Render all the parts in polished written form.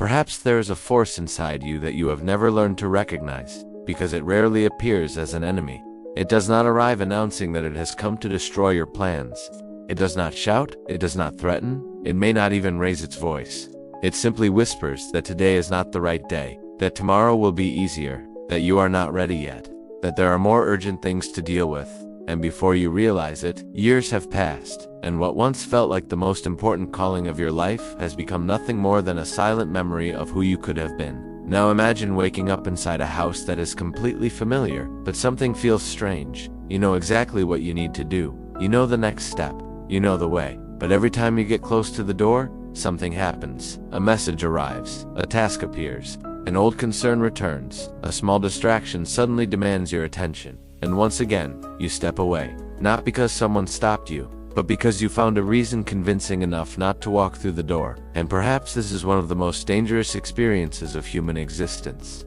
Perhaps there is a force inside you that you have never learned to recognize, because it rarely appears as an enemy. It does not arrive announcing that it has come to destroy your plans. It does not shout, it does not threaten, it may not even raise its voice. It simply whispers that today is not the right day, that tomorrow will be easier, that you are not ready yet, that there are more urgent things to deal with, and before you realize it, years have passed, and what once felt like the most important calling of your life has become nothing more than a silent memory of who you could have been. Now imagine waking up inside a house that is completely familiar, but something feels strange. You know exactly what you need to do. You know the next step. You know the way. But every time you get close to the door, something happens. A message arrives. A task appears. An old concern returns. A small distraction suddenly demands your attention. And once again, you step away. Not because someone stopped you, but because you found a reason convincing enough not to walk through the door. And perhaps this is one of the most dangerous experiences of human existence.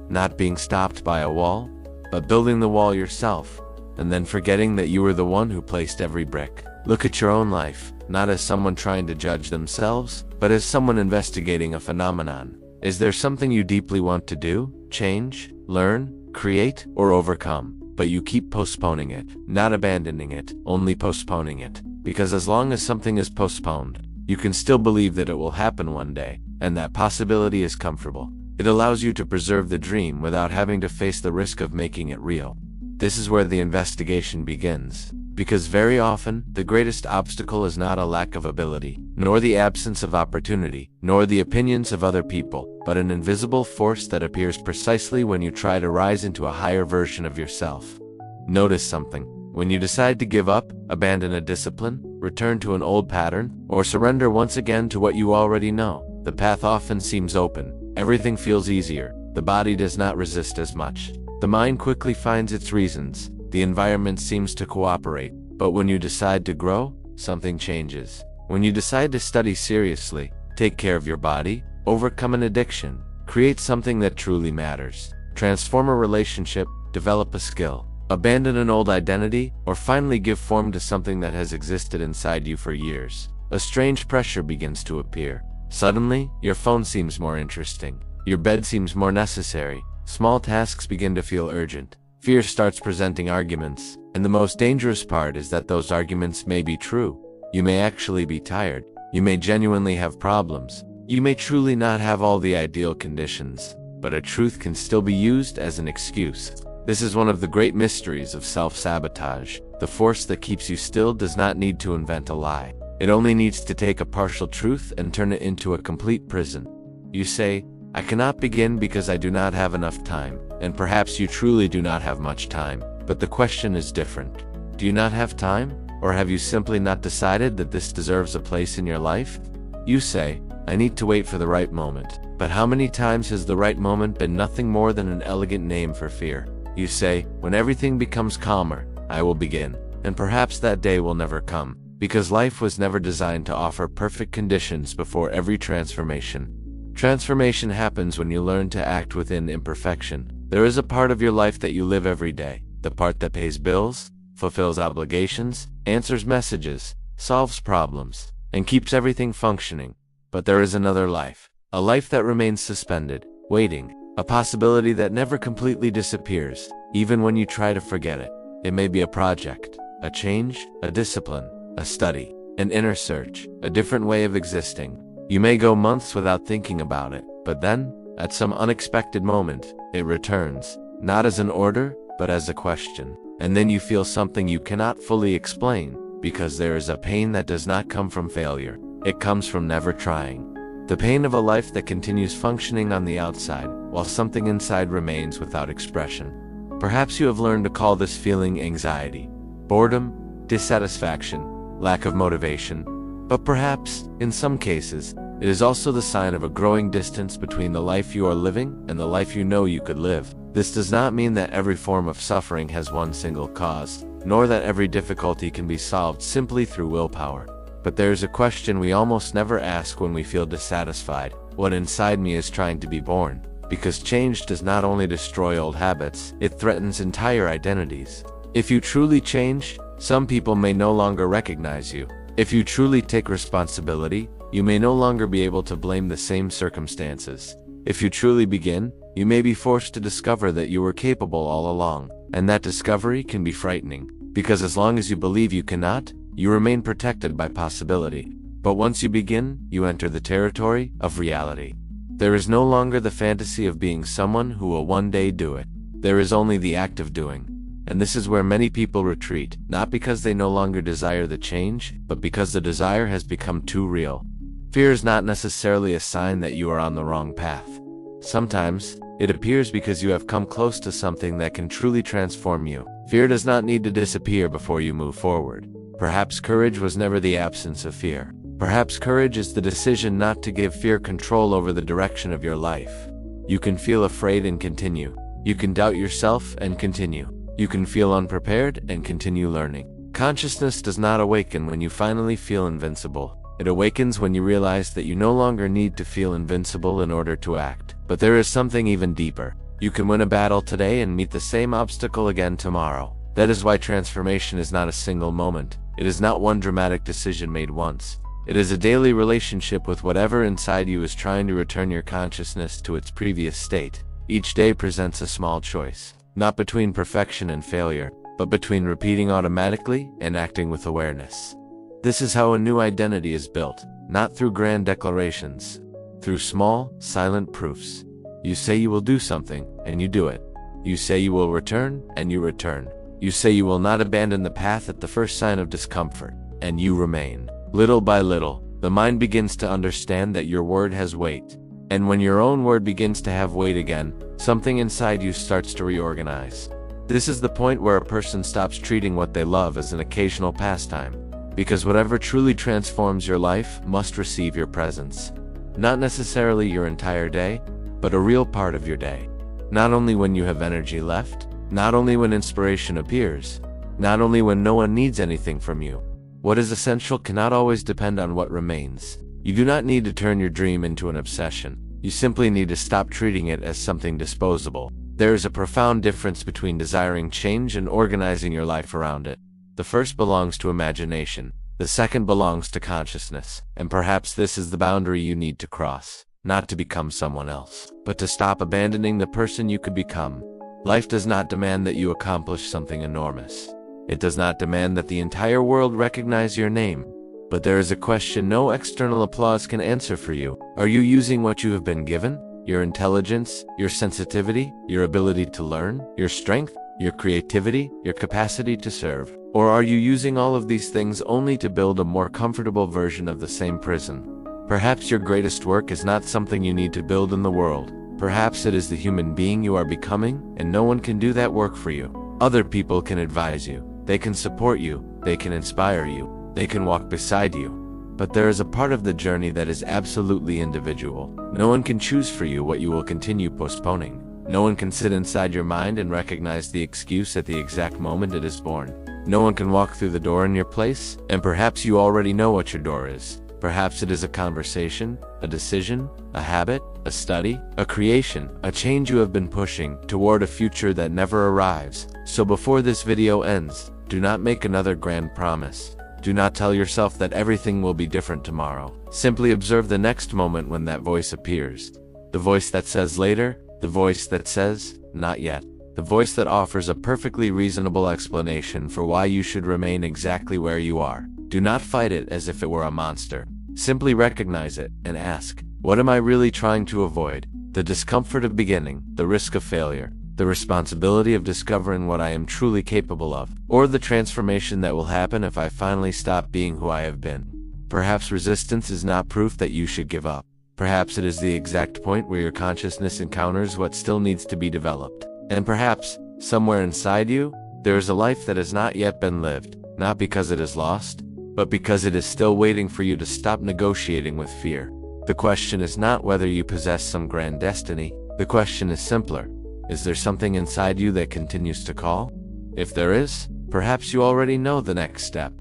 Not being stopped by a wall, but building the wall yourself, and then forgetting that you were the one who placed every brick. Look at your own life, not as someone trying to judge themselves, but as someone investigating a phenomenon. Is there something you deeply want to do, change, learn, create, or overcome? But you keep postponing it, not abandoning it, only postponing it. Because as long as something is postponed, you can still believe that it will happen one day, and that possibility is comfortable. It allows you to preserve the dream without having to face the risk of making it real. This is where the investigation begins. Because very often, the greatest obstacle is not a lack of ability, nor the absence of opportunity, nor the opinions of other people, but an invisible force that appears precisely when you try to rise into a higher version of yourself. Notice something. When you decide to give up, abandon a discipline, return to an old pattern, or surrender once again to what you already know, the path often seems open. Everything feels easier. The body does not resist as much. The mind quickly finds its reasons. The environment seems to cooperate. But when you decide to grow, something changes. When you decide to study seriously, take care of your body, overcome an addiction, create something that truly matters, transform a relationship, develop a skill, abandon an old identity, or finally give form to something that has existed inside you for years, a strange pressure begins to appear. Suddenly, your phone seems more interesting. Your bed seems more necessary. Small tasks begin to feel urgent. Fear starts presenting arguments, and the most dangerous part is that those arguments may be true. You may actually be tired. You may genuinely have problems. You may truly not have all the ideal conditions, but a truth can still be used as an excuse. This is one of the great mysteries of self-sabotage. The force that keeps you still does not need to invent a lie. It only needs to take a partial truth and turn it into a complete prison. You say, "I cannot begin because I do not have enough time." And perhaps you truly do not have much time, but the question is different. Do you not have time? Or have you simply not decided that this deserves a place in your life? You say, "I need to wait for the right moment." But how many times has the right moment been nothing more than an elegant name for fear? You say, "When everything becomes calmer, I will begin." And perhaps that day will never come, because life was never designed to offer perfect conditions before every transformation. Transformation happens when you learn to act within imperfection. There is a part of your life that you live every day, the part that pays bills, fulfills obligations, answers messages, solves problems, and keeps everything functioning. But there is another life, a life that remains suspended, waiting, a possibility that never completely disappears, even when you try to forget it. It may be a project, a change, a discipline, a study, an inner search, a different way of existing. You may go months without thinking about it, but then, at some unexpected moment, it returns, not as an order, but as a question. And then you feel something you cannot fully explain, because there is a pain that does not come from failure. It comes from never trying. The pain of a life that continues functioning on the outside, while something inside remains without expression. Perhaps you have learned to call this feeling anxiety, boredom, dissatisfaction, lack of motivation. But perhaps, in some cases, it is also the sign of a growing distance between the life you are living and the life you know you could live. This does not mean that every form of suffering has one single cause, nor that every difficulty can be solved simply through willpower. But there is a question we almost never ask when we feel dissatisfied: what inside me is trying to be born? Because change does not only destroy old habits, it threatens entire identities. If you truly change, some people may no longer recognize you. If you truly take responsibility, you may no longer be able to blame the same circumstances. If you truly begin, you may be forced to discover that you were capable all along, and that discovery can be frightening, because as long as you believe you cannot, you remain protected by possibility. But once you begin, you enter the territory of reality. There is no longer the fantasy of being someone who will one day do it. There is only the act of doing. And this is where many people retreat, not because they no longer desire the change, but because the desire has become too real. Fear is not necessarily a sign that you are on the wrong path. Sometimes, it appears because you have come close to something that can truly transform you. Fear does not need to disappear before you move forward. Perhaps courage was never the absence of fear. Perhaps courage is the decision not to give fear control over the direction of your life. You can feel afraid and continue. You can doubt yourself and continue. You can feel unprepared and continue learning. Consciousness does not awaken when you finally feel invincible. It awakens when you realize that you no longer need to feel invincible in order to act. But there is something even deeper. You can win a battle today and meet the same obstacle again tomorrow. That is why transformation is not a single moment. It is not one dramatic decision made once. It is a daily relationship with whatever inside you is trying to return your consciousness to its previous state. Each day presents a small choice, not between perfection and failure, but between repeating automatically and acting with awareness. This is how a new identity is built, not through grand declarations, through small, silent proofs. You say you will do something, and you do it. You say you will return, and you return. You say you will not abandon the path at the first sign of discomfort, and you remain. Little by little, the mind begins to understand that your word has weight. And when your own word begins to have weight again, something inside you starts to reorganize. This is the point where a person stops treating what they love as an occasional pastime. Because whatever truly transforms your life must receive your presence. Not necessarily your entire day, but a real part of your day. Not only when you have energy left, not only when inspiration appears, not only when no one needs anything from you. What is essential cannot always depend on what remains. You do not need to turn your dream into an obsession. You simply need to stop treating it as something disposable. There is a profound difference between desiring change and organizing your life around it. The first belongs to imagination. The second belongs to consciousness. And perhaps this is the boundary you need to cross. Not to become someone else, but to stop abandoning the person you could become. Life does not demand that you accomplish something enormous. It does not demand that the entire world recognize your name. But there is a question no external applause can answer for you. Are you using what you have been given? Your intelligence, your sensitivity, your ability to learn, your strength, your creativity, your capacity to serve? Or are you using all of these things only to build a more comfortable version of the same prison? Perhaps your greatest work is not something you need to build in the world. Perhaps it is the human being you are becoming, and no one can do that work for you. Other people can advise you. They can support you. They can inspire you. They can walk beside you. But there is a part of the journey that is absolutely individual. No one can choose for you what you will continue postponing. No one can sit inside your mind and recognize the excuse at the exact moment it is born. No one can walk through the door in your place, and perhaps you already know what your door is. Perhaps it is a conversation, a decision, a habit, a study, a creation, a change you have been pushing toward a future that never arrives. So before this video ends, do not make another grand promise. Do not tell yourself that everything will be different tomorrow. Simply observe the next moment when that voice appears. The voice that says later, the voice that says, not yet. The voice that offers a perfectly reasonable explanation for why you should remain exactly where you are. Do not fight it as if it were a monster. Simply recognize it and ask, what am I really trying to avoid? The discomfort of beginning, the risk of failure, the responsibility of discovering what I am truly capable of, or the transformation that will happen if I finally stop being who I have been. Perhaps resistance is not proof that you should give up. Perhaps it is the exact point where your consciousness encounters what still needs to be developed. And perhaps, somewhere inside you, there is a life that has not yet been lived, not because it is lost, but because it is still waiting for you to stop negotiating with fear. The question is not whether you possess some grand destiny. The question is simpler. Is there something inside you that continues to call? If there is, perhaps you already know the next step.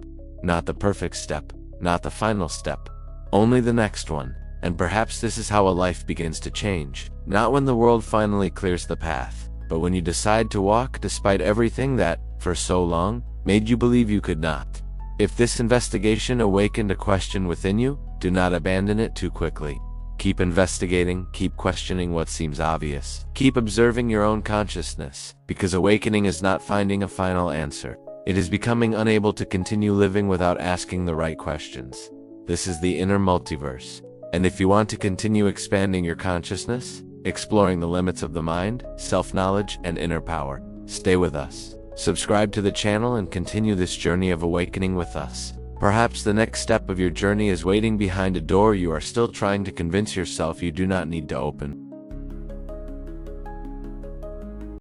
Not the perfect step, not the final step, only the next one. And perhaps this is how a life begins to change. Not when the world finally clears the path, but when you decide to walk despite everything that, for so long, made you believe you could not. If this investigation awakened a question within you, Do not abandon it too quickly. Keep investigating, keep questioning what seems obvious. Keep observing your own consciousness, because awakening is not finding a final answer. It is becoming unable to continue living without asking the right questions. This is the inner multiverse. And if you want to continue expanding your consciousness, exploring the limits of the mind, self-knowledge, and inner power, stay with us. Subscribe to the channel and continue this journey of awakening with us. Perhaps the next step of your journey is waiting behind a door you are still trying to convince yourself you do not need to open.